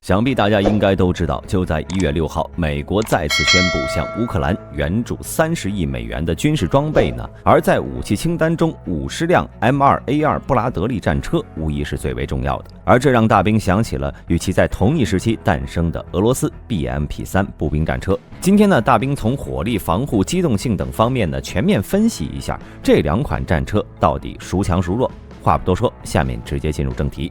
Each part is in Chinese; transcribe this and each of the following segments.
想必大家应该都知道，就在1月6号，美国再次宣布向乌克兰援助30亿美元的军事装备呢。而在武器清单中，50辆 M2A2 布拉德利战车无疑是最为重要的。而这让大兵想起了与其在同一时期诞生的俄罗斯 BMP-3 步兵战车。今天呢，大兵从火力、防护、机动性等方面呢全面分析一下这2款战车到底孰强孰弱。话不多说，下面直接进入正题。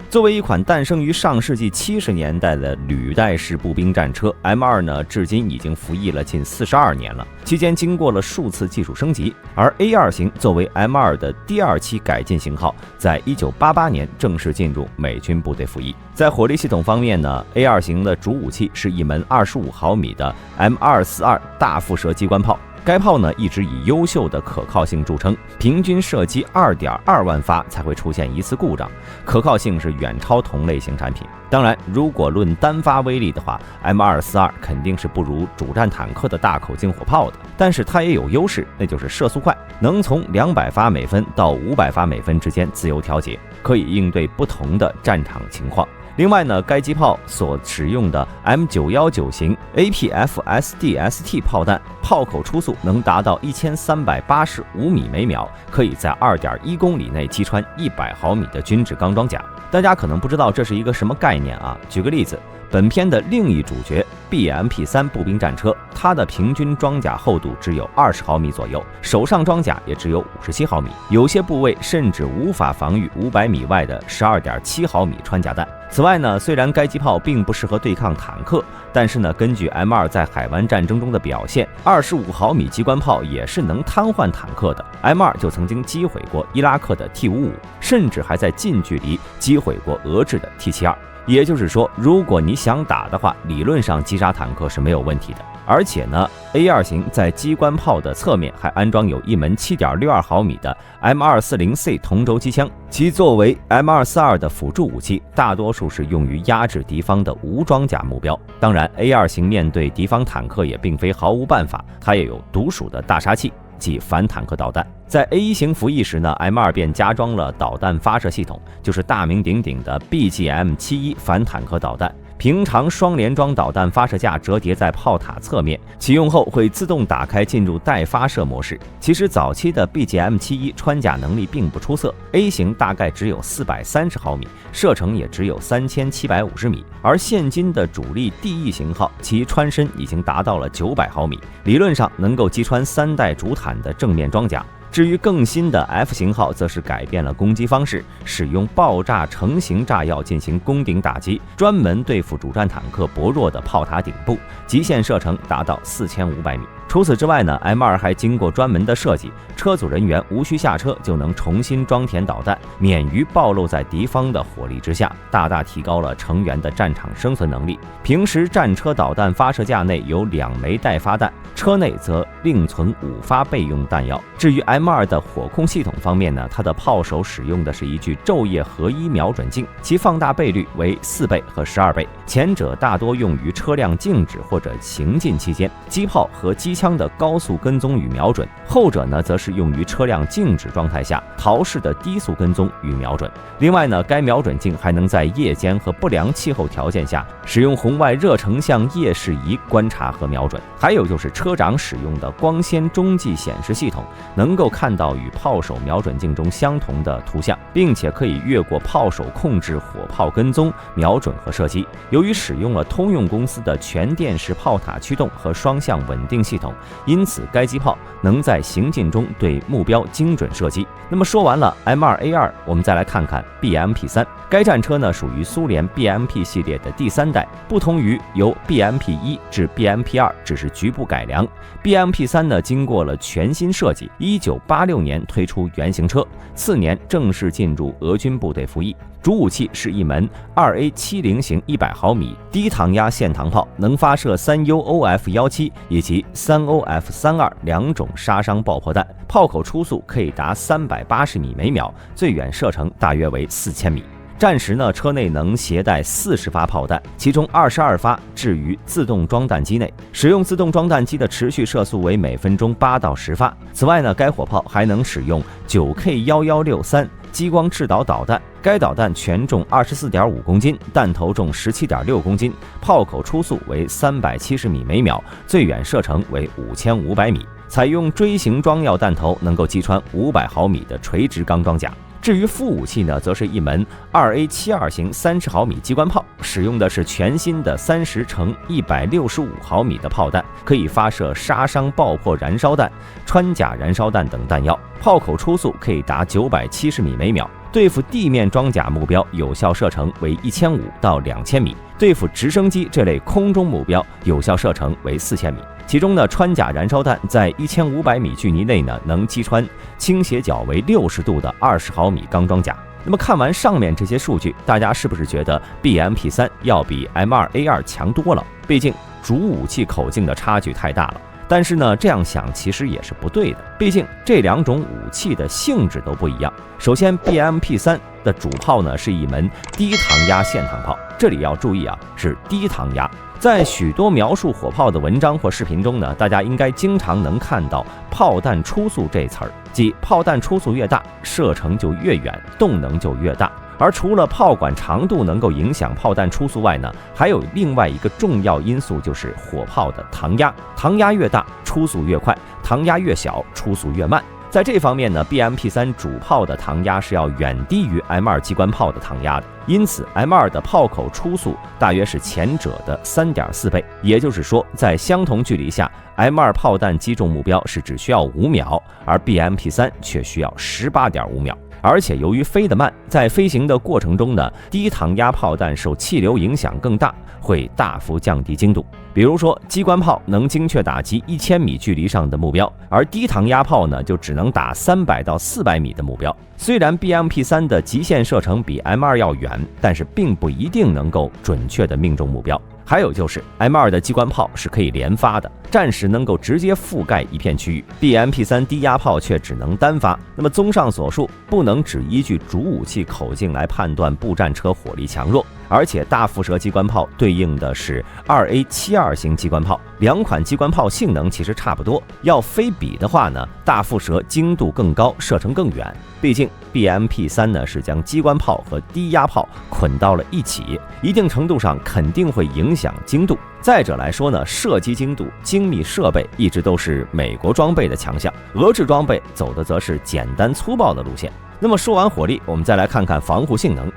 作为一款诞生于上世纪70年代的履带式步兵战车 ，M2 呢，至今已经服役了近42年了，期间经过了数次技术升级。而 A2 型作为 M2 的第2期改进型号，在1988年正式进入美军部队服役。在火力系统方面呢 ，A2 型的主武器是一门25毫米的 M242 大副射机关炮。该炮呢一直以优秀的可靠性著称，平均射击2.2万发才会出现一次故障，可靠性是远超同类型产品。当然，如果论单发威力的话 ，M242 肯定是不如主战坦克的大口径火炮的，但是它也有优势，那就是射速快，能从200发每分到500发每分之间自由调节，可以应对不同的战场情况。另外呢，该机炮所使用的 M919 型 APF-SDST 炮弹，炮口初速能达到1385米每秒，可以在2.1公里内击穿100毫米的军制钢装甲。大家可能不知道这是一个什么概念啊？举个例子，本片的另一主角 BMP-3 步兵战车，它的平均装甲厚度只有20毫米左右，手上装甲也只有57毫米，有些部位甚至无法防御500米外的12.7毫米穿甲弹。此外呢，虽然该机炮并不适合对抗坦克，但是呢，根据 M2 在海湾战争中的表现，25毫米机关炮也是能瘫痪坦克的。M2 就曾经击毁过伊拉克的 T55，甚至还在近距离击毁过俄制的 T72。也就是说，如果你想打的话，理论上击杀坦克是没有问题的。而且呢 ，A2 型在机关炮的侧面还安装有一门 7.62 毫米的 M240C 同轴机枪，其作为 M242 的辅助武器，大多数是用于压制敌方的无装甲目标。当然 ，A2 型面对敌方坦克也并非毫无办法，它也有独属的大杀器。即反坦克导弹，在 A1 型服役时呢 ，M2 便加装了导弹发射系统，就是大名鼎鼎的 BGM-71 反坦克导弹。平常双联装导弹发射架折叠在炮塔侧面，启用后会自动打开进入待发射模式。其实早期的 BGM-71 穿甲能力并不出色 ，A 型大概只有430毫米，射程也只有3750米，而现今的主力 DE 型号，其穿身已经达到了900毫米，理论上能够击穿3代主坦的正面装甲。至于更新的 F 型号，则是改变了攻击方式，使用爆炸成型炸药进行攻顶打击，专门对付主战坦克薄弱的炮塔顶部，极限射程达到4500米。除此之外呢 ，M2 还经过专门的设计，车组人员无需下车就能重新装填导弹，免于暴露在敌方的火力之下，大大提高了成员的战场生存能力。平时战车导弹发射架内有2枚待发弹，车内则另存5发备用弹药。至于 M2 的火控系统方面呢，它的炮手使用的是一具昼夜合一瞄准镜，其放大倍率为4倍和12倍，前者大多用于车辆静止或者行进期间，机炮和机枪的高速跟踪与瞄准，后者呢则是用于车辆静止状态下陶式的低速跟踪与瞄准。另外呢，该瞄准镜还能在夜间和不良气候条件下使用红外热成像夜视仪观察和瞄准。还有就是车长使用的光纤中继显示系统，能够看到与炮手瞄准镜中相同的图像，并且可以越过炮手控制火炮跟踪、瞄准和射击。由于使用了通用公司的全电式炮塔驱动和双向稳定系统，因此该机炮能在行进中对目标精准射击。那么说完了 M2A2， 我们再来看看 BMP-3。该战车呢属于苏联 BMP 系列的第3代，不同于由 BMP-1 至 BMP-2 只是局部改良。BMP-3 呢经过了全新设计，1986年推出原型车，次年正式进入俄军部队服役。主武器是一门 2A70 型100毫米低膛压线膛炮，能发射3UOF-17以及3OF-32两种杀伤爆破弹，炮口初速可以达380米每秒，最远射程大约为4000米。战时呢，车内能携带40发炮弹，其中22发置于自动装弹机内，使用自动装弹机的持续射速为每分钟8到10发。此外呢，该火炮还能使用 9K1163 激光制导导弹，该导弹全重24.5公斤，弹头重17.6公斤，炮口初速为370米每秒，最远射程为5500米。采用锥形装药弹头，能够击穿500毫米的垂直钢装甲。至于副武器呢，则是一门 2A72 型30毫米机关炮，使用的是全新的30×165毫米的炮弹，可以发射杀伤爆破燃烧弹、穿甲燃烧弹等弹药，炮口初速可以达970米每秒。对付地面装甲目标，有效射程为1500到2000米；对付直升机这类空中目标，有效射程为4000米。其中呢，穿甲燃烧弹在1500米距离内呢，能击穿倾斜角为60度的20毫米钢装甲。那么看完上面这些数据，大家是不是觉得 BMP3 要比 M2A2 强多了？毕竟主武器口径的差距太大了。但是呢，这样想其实也是不对的，毕竟这两种武器的性质都不一样。首先 BMP3 的主炮呢是一门低膛压线膛炮，这里要注意啊，是低膛压。在许多描述火炮的文章或视频中呢，大家应该经常能看到炮弹初速这词儿，即炮弹初速越大，射程就越远，动能就越大。而除了炮管长度能够影响炮弹初速外呢，还有另外一个重要因素，就是火炮的膛压。膛压越大，出速越快；膛压越小，出速越慢。在这方面呢 ，BMP3 主炮的膛压是要远低于 M2 机关炮的膛压的，因此 M2 的炮口初速大约是前者的3.4倍。也就是说，在相同距离下 ，M2 炮弹击中目标是只需要5秒，而 BMP3 却需要18.5秒。而且由于飞得慢，在飞行的过程中呢，低膛压炮弹受气流影响更大，会大幅降低精度。比如说，机关炮能精确打击1000米距离上的目标，而低膛压炮呢，就只能打300到400米的目标。虽然 BMP3 的极限射程比 M2 要远，但是并不一定能够准确的命中目标。还有就是 M2 的机关炮是可以连发的，战时能够直接覆盖一片区域， BMP3 低压炮却只能单发。那么综上所述，不能只依据主武器口径来判断步战车火力强弱，而且大辐射机关炮对应的是 2A72 型机关炮，两款机关炮性能其实差不多，要非比的话呢，大辐射精度更高，射程更远。毕竟 BMP3 呢是将机关炮和低压炮捆到了一起，一定程度上肯定会影响精度。再者来说呢，射击精度、精密设备一直都是美国装备的强项，俄制装备走的则是简单粗暴的路线。那么说完火力，我们再来看看防护性能。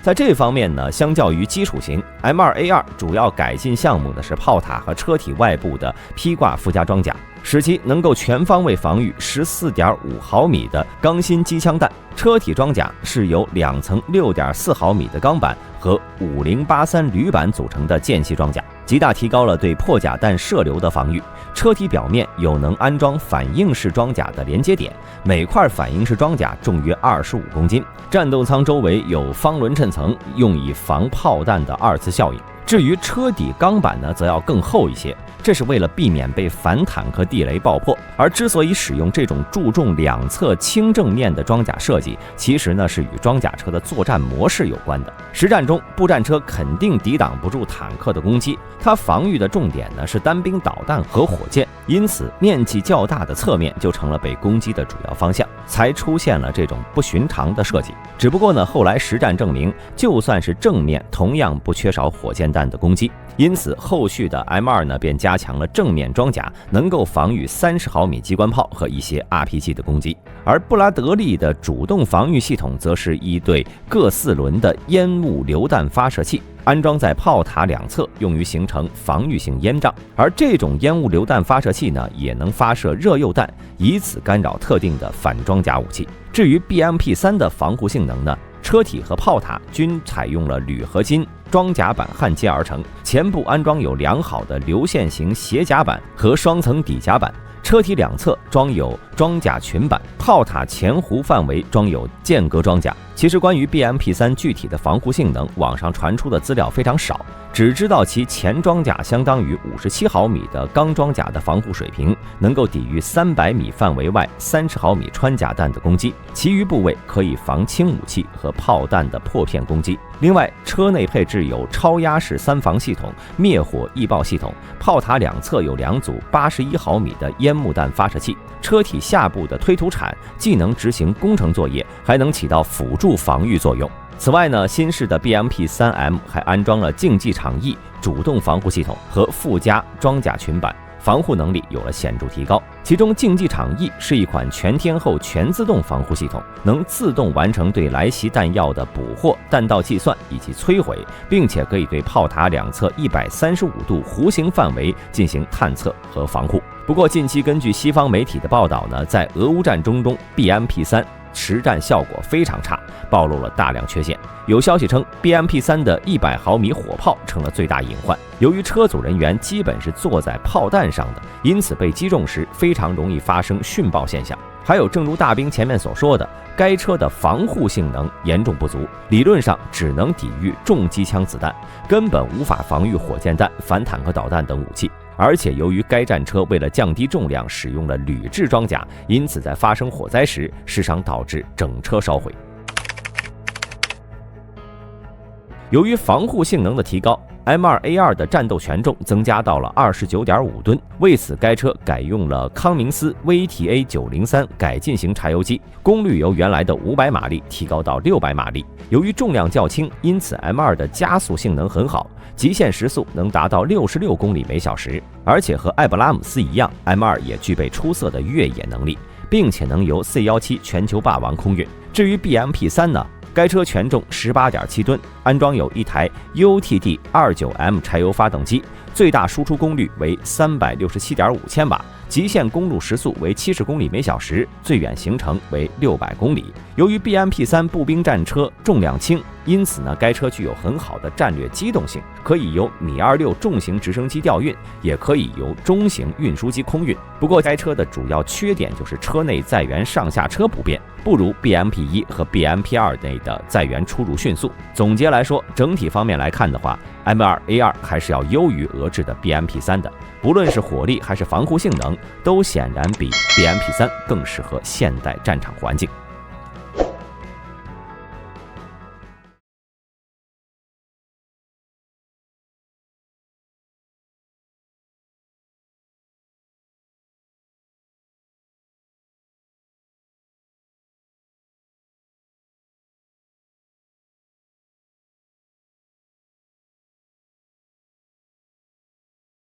在这方面呢，相较于基础型 M2A2 主要改进项目的是炮塔和车体外部的披挂附加装甲，使其能够全方位防御14.5毫米的钢心机枪弹。车体装甲是由2层6.4毫米的钢板和5083铝板组成的间隙装甲，极大提高了对破甲弹射流的防御。车体表面有能安装反应式装甲的连接点，每块反应式装甲重约25公斤。战斗舱周围有方轮衬层，用以防炮弹的二次效应。至于车底钢板呢，则要更厚一些，这是为了避免被反坦克地雷爆破。而之所以使用这种注重两侧轻正面的装甲设计，其实呢是与装甲车的作战模式有关的。实战中，步战车肯定抵挡不住坦克的攻击，它防御的重点呢是单兵导弹和火箭，因此面积较大的侧面就成了被攻击的主要方向，才出现了这种不寻常的设计。只不过呢，后来实战证明，就算是正面，同样不缺少火箭弹的攻击。因此，后续的 M2 呢便加强了正面装甲，能够防御30毫米机关炮和一些 RPG 的攻击。而布拉德利的主动防御系统则是一对各4轮的烟雾榴弹发射器，安装在炮塔两侧，用于形成防御性烟障。而这种烟雾榴弹发射器呢，也能发射热铀弹，以此干扰特定的反装甲武器。至于 BMP3 的防护性能呢，车体和炮塔均采用了铝合金装甲板焊接而成，前部安装有良好的流线型斜甲板和双层底甲板，车体两侧装有装甲裙板，炮塔前弧范围装有间隔装甲。其实关于 BMP3 具体的防护性能，网上传出的资料非常少，只知道其前装甲相当于57毫米的钢装甲的防护水平，能够抵御300米范围外30毫米穿甲弹的攻击，其余部位可以防轻武器和炮弹的破片攻击。另外，车内配置有超压式3防系统、灭火易爆系统，炮塔两侧有2组81毫米的烟幕弹发射器，车体下部的推土铲，既能执行工程作业，还能起到辅助防御作用。此外呢，新式的 BMP-3M 还安装了竞技场翼主动防护系统和附加装甲裙板，防护能力有了显著提高。其中竞技场翼是一款全天候全自动防护系统，能自动完成对来袭弹药的捕获、弹道计算以及摧毁，并且可以对炮塔两侧135度弧形范围进行探测和防护。不过近期根据西方媒体的报道呢，在俄乌战争中 BMP-3实战效果非常差，暴露了大量缺陷。有消息称 BMP-3的100毫米火炮成了最大隐患，由于车组人员基本是坐在炮弹上的，因此被击中时非常容易发生殉爆现象。还有正如大兵前面所说的，该车的防护性能严重不足，理论上只能抵御重机枪子弹，根本无法防御火箭弹、反坦克导弹等武器。而且由于该战车为了降低重量使用了铝制装甲，因此在发生火灾时时常导致整车烧毁。由于防护性能的提高， M2A2 的战斗权重增加到了29.5吨，为此该车改用了康明斯 VTA903 改进型柴油机，功率由原来的500马力提高到600马力。由于重量较轻，因此 M2 的加速性能很好，极限时速能达到66公里每小时。而且和艾布拉姆斯一样， M2 也具备出色的越野能力，并且能由 C17 全球霸王空运。至于 BMP-3 呢，该车全重18.7吨，安装有一台 UTD-29M 柴油发动机，最大输出功率为367.5千瓦，极限公路时速为70公里每小时，最远行程为600公里。由于 BMP-3步兵战车重量轻，因此呢，该车具有很好的战略机动性，可以由米26重型直升机调运，也可以由中型运输机空运。不过该车的主要缺点就是车内载员上下车不便，不如 BMP-1 和 BMP-2 内的载员出入迅速。总结来说，整体方面来看的话， M2A2 还是要优于俄制的 BMP-3 的，不论是火力还是防护性能，都显然比 BMP-3 更适合现代战场环境。